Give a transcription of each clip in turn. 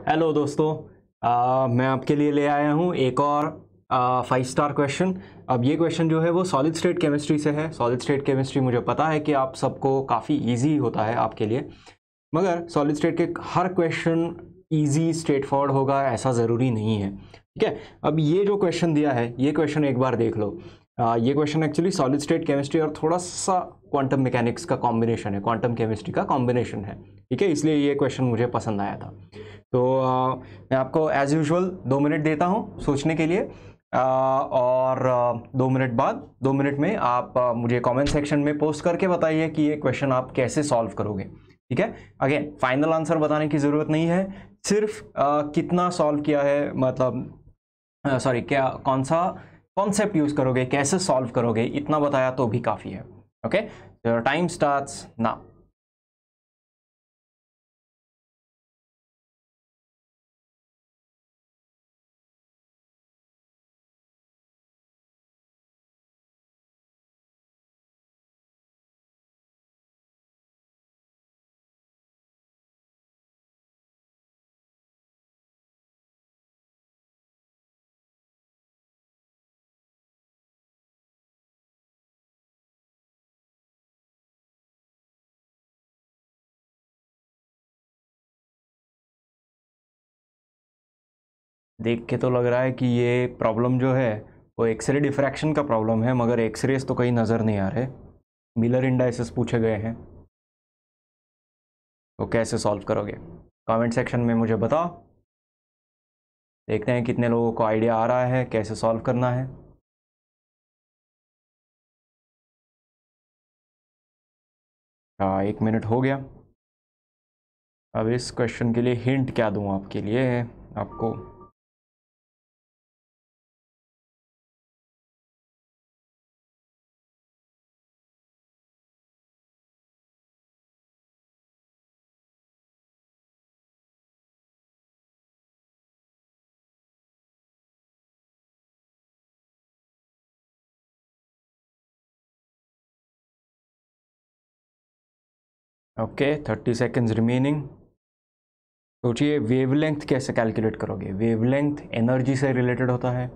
Hello दोस्तों, मैं आपके लिए ले आया हूँ एक और 5 स्टार क्वेश्चन। अब ये क्वेश्चन जो है वो सॉलिड स्टेट केमिस्ट्री से है। सॉलिड स्टेट केमिस्ट्री मुझे पता है कि आप सबको काफ़ी इजी होता है आपके लिए, मगर सॉलिड स्टेट के हर क्वेश्चन इजी स्ट्रेट फॉरवर्ड होगा ऐसा ज़रूरी नहीं है। ठीक है, अब ये जो क्वेश्चन दिया है ये क्वेश्चन एक बार देख लो। ये question actually solid state chemistry और थोड़ा सा क्वांटम मैकेनिक्स का कॉम्बिनेशन है, क्वांटम केमिस्ट्री का कॉम्बिनेशन है। ठीक है, इसलिए ये क्वेश्चन मुझे पसंद आया था। तो मैं आपको एज़ यूजुअल 2 मिनट देता हूँ सोचने के लिए, और 2 मिनट बाद 2 मिनट में आप मुझे कमेंट सेक्शन में पोस्ट करके बताइए कि ये क्वेश्चन आप कैसे सॉल्व करोगे। ठीक है, अगेन फाइनल आंसर बताने की ज़रूरत नहीं है, सिर्फ कितना सॉल्व किया है, मतलब सॉरी क्या कौन सा कॉन्सेप्ट यूज़ करोगे, कैसे सॉल्व करोगे, इतना बताया तो भी काफ़ी है। Okay, time starts now. देख के तो लग रहा है कि ये प्रॉब्लम जो है वो एक्सरे डिफ्रैक्शन का प्रॉब्लम है, मगर एक्सरेज तो कहीं नज़र नहीं आ रहे। मिलर इंडाइसेस पूछे गए हैं, तो कैसे सॉल्व करोगे? कमेंट सेक्शन में मुझे बताओ। देखते हैं कितने लोगों को आइडिया आ रहा है कैसे सॉल्व करना है। हाँ, 1 मिनट हो गया। अब इस क्वेश्चन के लिए हिंट क्या दूँ आपके लिए, आपको ओके 30 सेकेंड्स रिमेनिंग। सोचिए वेवलेंथ कैसे कैलकुलेट करोगे? वेवलेंथ एनर्जी से रिलेटेड होता है।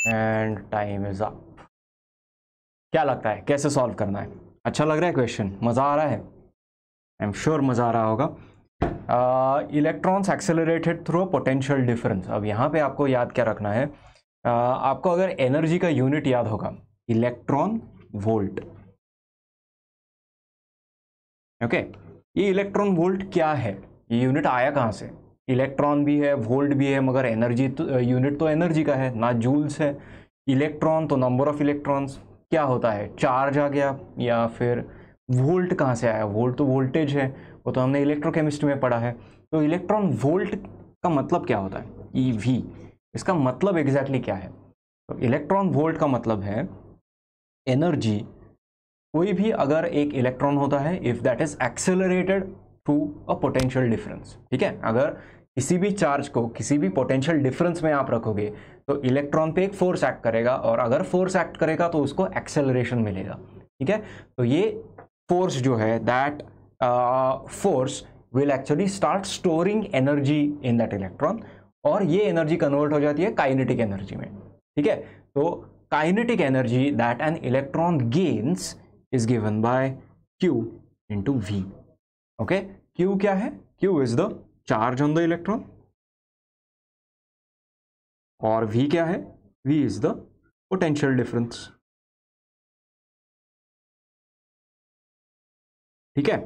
And time is up. क्या लगता है कैसे सॉल्व करना है? अच्छा लग रहा है क्वेश्चन? मज़ा आ रहा है? आई एम श्योर मज़ा आ रहा होगा। Electrons accelerated through potential difference. अब यहाँ पे आपको याद क्या रखना है, आपको अगर एनर्जी का यूनिट याद होगा, इलेक्ट्रॉन वोल्ट। ओके, ये इलेक्ट्रॉन वोल्ट क्या है, ये यूनिट आया कहाँ से? इलेक्ट्रॉन भी है, वोल्ट भी है, मगर एनर्जी तो यूनिट तो एनर्जी का है ना, जूल्स है। इलेक्ट्रॉन तो नंबर ऑफ इलेक्ट्रॉन्स। क्या होता है, चार्ज आ गया, या फिर वोल्ट कहाँ से आया? वोल्ट तो वोल्टेज है, वो तो हमने इलेक्ट्रोकेमिस्ट्री में पढ़ा है। तो इलेक्ट्रॉन वोल्ट का मतलब क्या होता है? ईवी। इसका मतलब एग्जैक्टली क्या है? तो इलेक्ट्रॉन वोल्ट का मतलब है एनर्जी। कोई भी अगर एक इलेक्ट्रॉन होता है, if that is accelerated through a potential difference. ठीक है, अगर किसी भी चार्ज को किसी भी पोटेंशियल डिफरेंस में आप रखोगे तो इलेक्ट्रॉन पे एक फोर्स एक्ट करेगा, और अगर फोर्स एक्ट करेगा तो उसको एक्सेलरेशन मिलेगा। ठीक है, तो ये फोर्स जो है, that force will actually start storing energy in that electron, और ये एनर्जी कन्वर्ट हो जाती है काइनेटिक एनर्जी में। ठीक है, तो kinetic energy that an electron gains is given by Q into V. Okay, Q क्या है? Q is the charge on the electron, और V क्या है? V is the potential difference. ठीक है,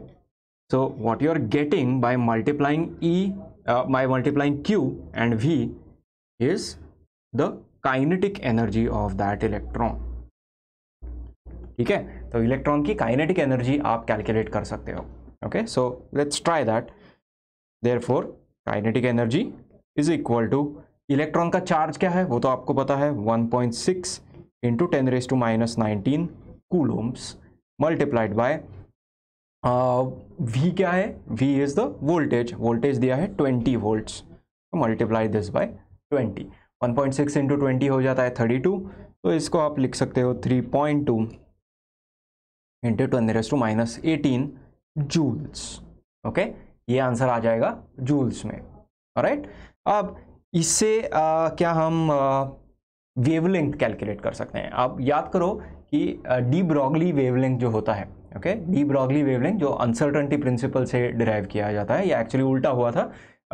so what you are getting by multiplying by multiplying Q and V is the kinetic energy of that electron. ठीक है, तो electron की kinetic energy आप कैलकुलेट कर सकते हो। Okay, so let's try that. Therefore kinetic energy is equal to, electron का charge क्या है वो तो आपको पता है, 1.6 into 10⁻⁻19 coulombs, multiplied by V क्या है, V is the voltage, voltage दिया है 20 वोल्ट्स, तो मल्टीप्लाई दिस बाय 20, 1.6 इंटू 20 हो जाता है 32, तो इसको आप लिख सकते हो 3.2 इंटू 10⁻⁻18 जूल्स। ओके, ये आंसर आ जाएगा जूल्स में। ऑलराइट, अब इससे क्या हम वेवलेंथ कैलकुलेट कर सकते हैं। आप याद करो कि डी ब्रॉगली वेवलेंथ जो होता है, ओके, डी ब्रॉगली वेवलेंथ जो अनसर्टेनिटी प्रिंसिपल से डिराइव किया जाता है, या एक्चुअली उल्टा हुआ था,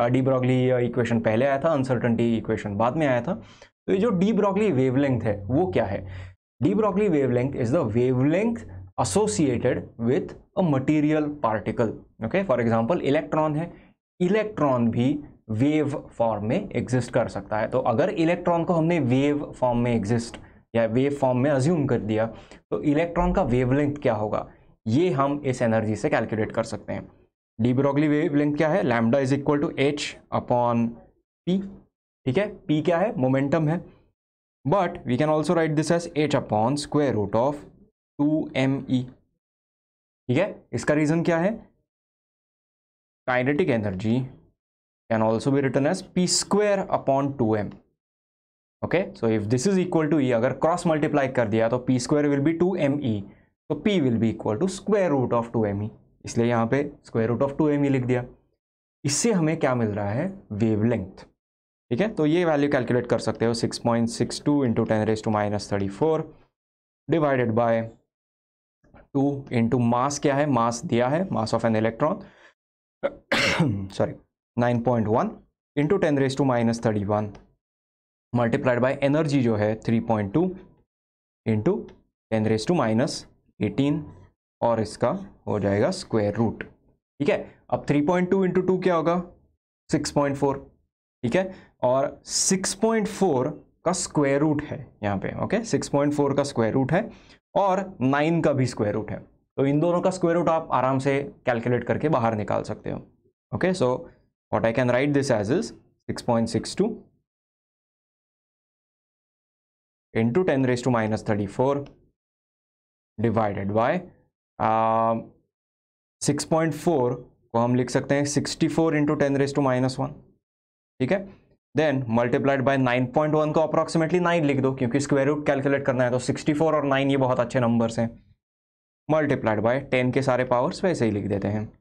डी ब्रॉगली इक्वेशन पहले आया था, अनसर्टेनिटी इक्वेशन बाद में आया था। तो ये जो डी ब्रॉगली वेवलेंथ है वो क्या है? De Broglie wavelength is the wavelength associated with a material particle। Okay, for example electron है, इलेक्ट्रॉन भी वेव फॉर्म में एग्जिस्ट कर सकता है। तो अगर इलेक्ट्रॉन को हमने वेव फॉर्म में एग्जिस्ट या वेव फॉर्म में अज्यूम कर दिया, तो इलेक्ट्रॉन का वेवलेंथ क्या होगा, ये हम इस एनर्जी से कैलकुलेट कर सकते हैं। डी ब्रॉगली वेवलेंथ क्या है? Lambda is equal to h upon p। ठीक है, p क्या है? मोमेंटम है, but we can also write this as h upon square root of 2me। ठीक है, इसका रीजन क्या है? Kinetic energy can also be written as p square upon 2m। Okay, so if this is equal to e, अगर cross multiply कर दिया तो p square will be 2me, तो p will be equal to square root of 2me, इसलिए यहाँ पे square root of 2me लिख दिया। इससे हमें क्या मिल रहा है? वेवलेंथ। ठीक है, तो ये वैल्यू कैलकुलेट कर सकते हो 6.62 into 10⁻⁻34 divided by 2 into mass क्या है? मास दिया है, mass of an electron sorry 9.1 into 10⁻31 multiplied by energy जो है 3.2 इंटू 10⁻18 और इसका हो जाएगा स्क्वायर रूट। ठीक है, अब 3.2 इंटू 2 क्या होगा? 6.4। ठीक है, और 6.4 का स्क्वायर रूट है यहाँ पे। ओके, 6.4 का स्क्वायर रूट है और 9 का भी स्क्वायर रूट है, तो इन दोनों का स्क्वायर रूट आप आराम से कैलकुलेट करके बाहर निकाल सकते हो। Okay, so what I can write this as is 6.62 into 10⁻34 divided by 6.4 को हम लिख सकते हैं 64 इंटू 10⁻1। ठीक है, देन मल्टीप्लाइड बाय 9.1 को अप्रॉक्सीमेटली 9 लिख दो, क्योंकि स्क्वायर रूट कैलकुलेट करना है, तो 64 और 9 ये बहुत अच्छे नंबर्स हैं। मल्टीप्लाइड बाय 10 के सारे पावर्स वैसे ही लिख देते हैं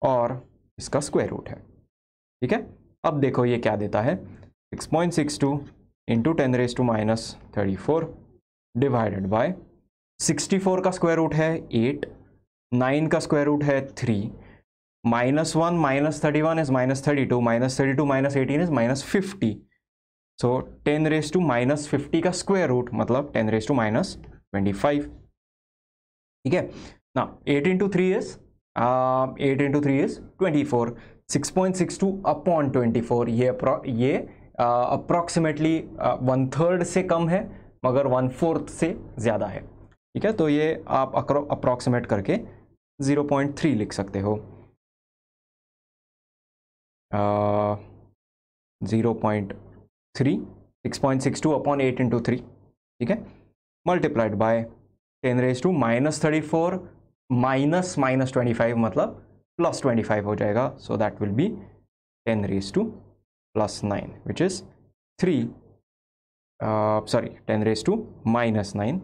और इसका स्क्वायर रूट है। ठीक है, अब देखो ये क्या देता है? 6.62 इंटू 10⁻34 डिवाइडेड बाय 64 का स्क्वायर रूट है 8, 9 का स्क्वायर रूट है 3, -1 -31 is -32, -32 -18 is -50, सो 10⁻⁻50 का स्क्वायर रूट मतलब 10⁻⁻25। ठीक है ना, 8 इंटू 3 इज 24, 6.62 अपॉन 24, ये अप्रॉक्सीमेटली 1/3 से कम है मगर 1/4 से ज़्यादा है। ठीक है, तो ये आप अप्रॉक्सीमेट करके 0.3 लिख सकते हो, 0.3, 6.62 अपॉन 8 इंटू 3। ठीक है, मल्टीप्लाइड बाय 10⁻⁻34 -25 मतलब +25 हो जाएगा, so that will be 10⁻+9 which is 3, sorry 10⁻⁻9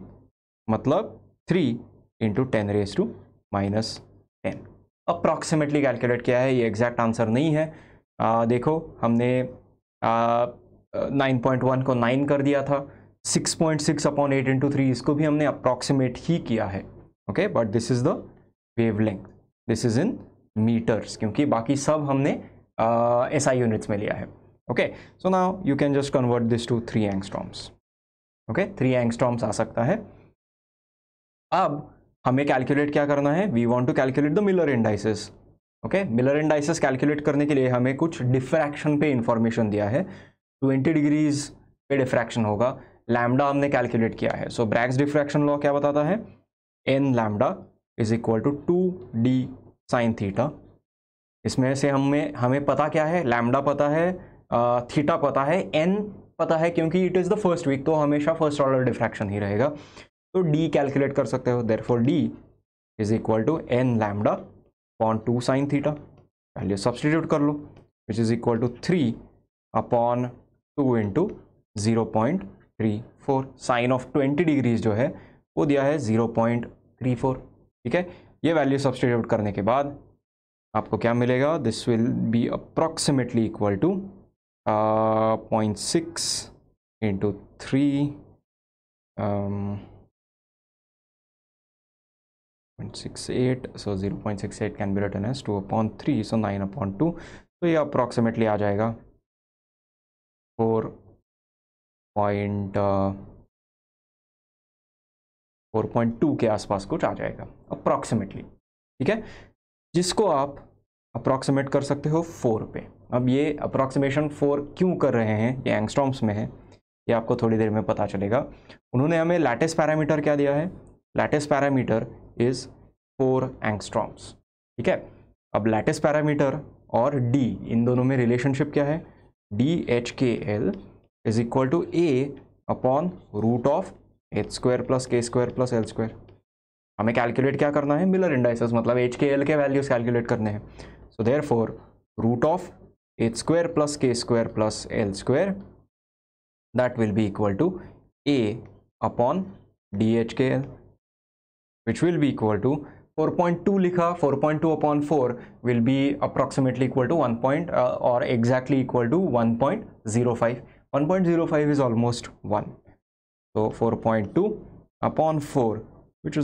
मतलब 3 इंटू 10⁻⁻10। अप्रॉक्सीमेटली कैलकुलेट किया है, ये एग्जैक्ट आंसर नहीं है। देखो हमने 9.1 को 9 कर दिया था, 6.6 अपॉन 8 इंटू 3 इसको भी हमने अप्रॉक्सीमेट ही किया है। Okay, but this is the wavelength, this is in metres, क्योंकि बाकी सब हमने SI यूनिट्स में लिया है। Okay, so now you can just convert this to 3 angstroms. Okay, 3 angstroms आ सकता है। अब हमें कैलकुलेट क्या करना है? We want to calculate the Miller indices. Okay, Miller indices calculate करने के लिए हमें कुछ डिफ्रैक्शन पे इंफॉर्मेशन दिया है। 20 डिग्रीज पे डिफ्रैक्शन होगा, लैम्डा हमने कैलकुलेट किया है। सो ब्रैग्स डिफ्रैक्शन लॉ क्या बताता है? n lambda is equal to 2d sine theta. इसमें से हमें पता क्या है? लैम्डा पता है, थीटा पता है, n पता है, क्योंकि it is the first week, तो हमेशा फर्स्ट ऑर्डर डिफ्रैक्शन ही रहेगा। तो डी कैलकुलेट कर सकते हो। Therefore d is equal to n lambda upon 2 sine theta, value substitute कर लो, which is equal to 3 upon 2 into 0.34। Sine of 20 degrees जो है वो दिया है 0.34, ठीक है। ये वैल्यू सब्सटीट्यूट करने के बाद आपको क्या मिलेगा, this will be approximately equal to 0.6 into 3 0.68, so 0.68 can be written as 2 upon 3, so 9 upon 2, तो ये अप्रॉक्सीमेटली आ जाएगा 4.2 के आसपास कुछ आ जाएगा अप्रॉक्सीमेटली, ठीक है, जिसको आप अप्रॉक्सीमेट कर सकते हो 4 पे। अब ये अप्रॉक्सीमेशन 4 क्यों कर रहे हैं, ये एंगस्ट्रॉम्स में है, ये आपको थोड़ी देर में पता चलेगा। उन्होंने हमें लैटिस पैरामीटर क्या दिया है, लैटिस पैरामीटर इज 4 एंगस्ट्रॉम्स, ठीक है। अब लैटिस पैरामीटर और डी, इन दोनों में रिलेशनशिप क्या है, DHKL is equal to a upon root of h² plus k² plus l²। हमें कैलकुलेट क्या करना है, मिलर इंडाइसेस, मतलब HKL के वैल्यूज कैलकुलेट करने हैं। So therefore root of h² plus k² plus l² that will be equal to a upon DHKL, which will be equal to 4.2 लिखा, 4.2 upon 4 will be approximately equal to 1 or exactly equal to 1.05. 1.05 is almost 1. So 4.2 upon 4, which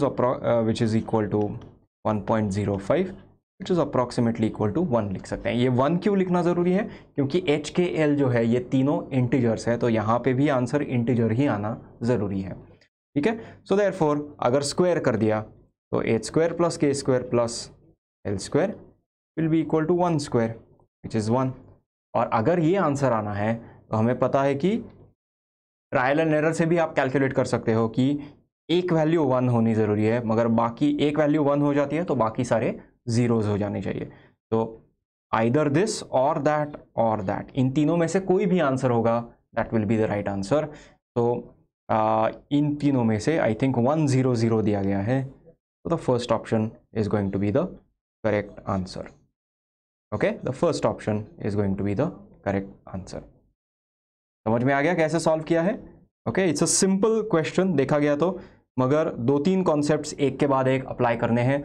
is equal to 1.05, which is approximately equal to 1 लिख सकते हैं। ये 1 क्यों लिखना ज़रूरी है, क्योंकि HKL जो है ये तीनों इंटीजर्स है, तो यहाँ पे भी आंसर इंटीजर ही आना ज़रूरी है, ठीक है। सो देयरफॉर अगर स्क्वायर कर दिया तो h² plus k² plus l² will be equal to 1 square, which is 1। और अगर ये आंसर आना है तो हमें पता है कि ट्रायल एंड एरर से भी आप कैलकुलेट कर सकते हो कि एक वैल्यू 1 होनी ज़रूरी है, मगर बाकी एक वैल्यू 1 हो जाती है तो बाकी सारे जीरोज हो जाने चाहिए। तो आइदर दिस और दैट, इन तीनों में से कोई भी आंसर होगा, that will be the right answer. तो इन तीनों में से आई थिंक 1 0 0 दिया गया है, तो the first option is going to be the correct answer. Okay, the first option is going to be the correct answer. समझ में आ गया कैसे सॉल्व किया है? Okay, it's a simple question देखा गया तो, मगर 2-3 कॉन्सेप्ट्स एक के बाद एक अप्लाई करने हैं।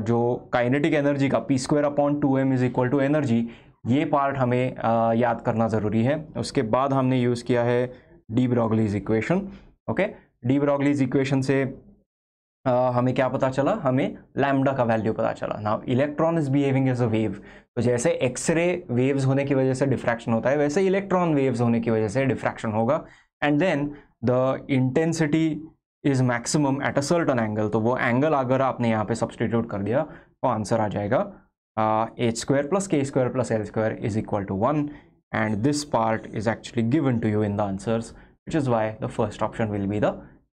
जो काइनेटिक एनर्जी का p² upon 2m is equal to energy, ये पार्ट हमें याद करना ज़रूरी है। उसके बाद हमने यूज़ किया है de Broglie's equation. Okay, de Broglie's equation से हमें क्या पता चला, हमें लैम्डा का वैल्यू पता चला। Now electron is behaving as a wave, तो जैसे एक्सरे वेव्स होने की वजह से डिफ्रैक्शन होता है, वैसे इलेक्ट्रॉन वेव्स होने की वजह से डिफ्रैक्शन होगा। And then the intensity is maximum at a certain angle, तो वो एंगल अगर आपने यहाँ पे सब्सटीट्यूट कर दिया तो आंसर आ जाएगा h² plus k² plus l² is equal to 1, and this part is actually given to you in the answers, which is why the first option will be the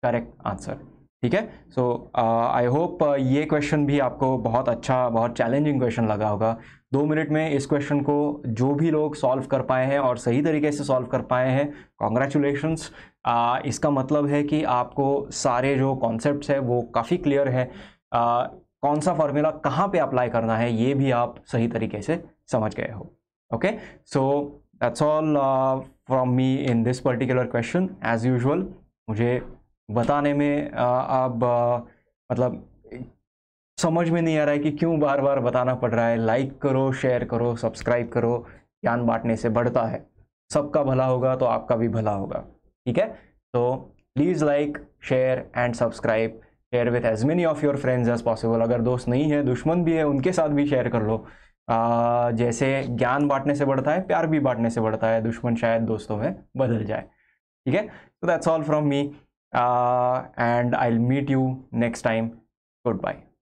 correct answer. ठीक है, सो I hope ये question भी आपको बहुत अच्छा, बहुत challenging question लगा होगा। 2 मिनट में इस क्वेश्चन को जो भी लोग सॉल्व कर पाए हैं और सही तरीके से सॉल्व कर पाए हैं, कॉन्ग्रेचुलेशंस। इसका मतलब है कि आपको सारे जो कॉन्सेप्ट्स है वो काफ़ी क्लियर है। कौन सा फार्मूला कहाँ पे अप्लाई करना है ये भी आप सही तरीके से समझ गए हो। Okay, so that's all from me in this particular question. As usual मुझे बताने में अब मतलब समझ में नहीं आ रहा है कि क्यों बार बार बताना पड़ रहा है। लाइक करो, शेयर करो, सब्सक्राइब करो, ज्ञान बांटने से बढ़ता है। सबका भला होगा तो आपका भी भला होगा। ठीक है, तो please like, share and subscribe, share with as many of your friends as possible. अगर दोस्त नहीं है, दुश्मन भी है, उनके साथ भी शेयर कर लो। जैसे ज्ञान बांटने से बढ़ता है, प्यार भी बांटने से बढ़ता है। दुश्मन शायद दोस्तों में बदल जाए। ठीक है, so that's all from me, and I'll meet you next time. Goodbye.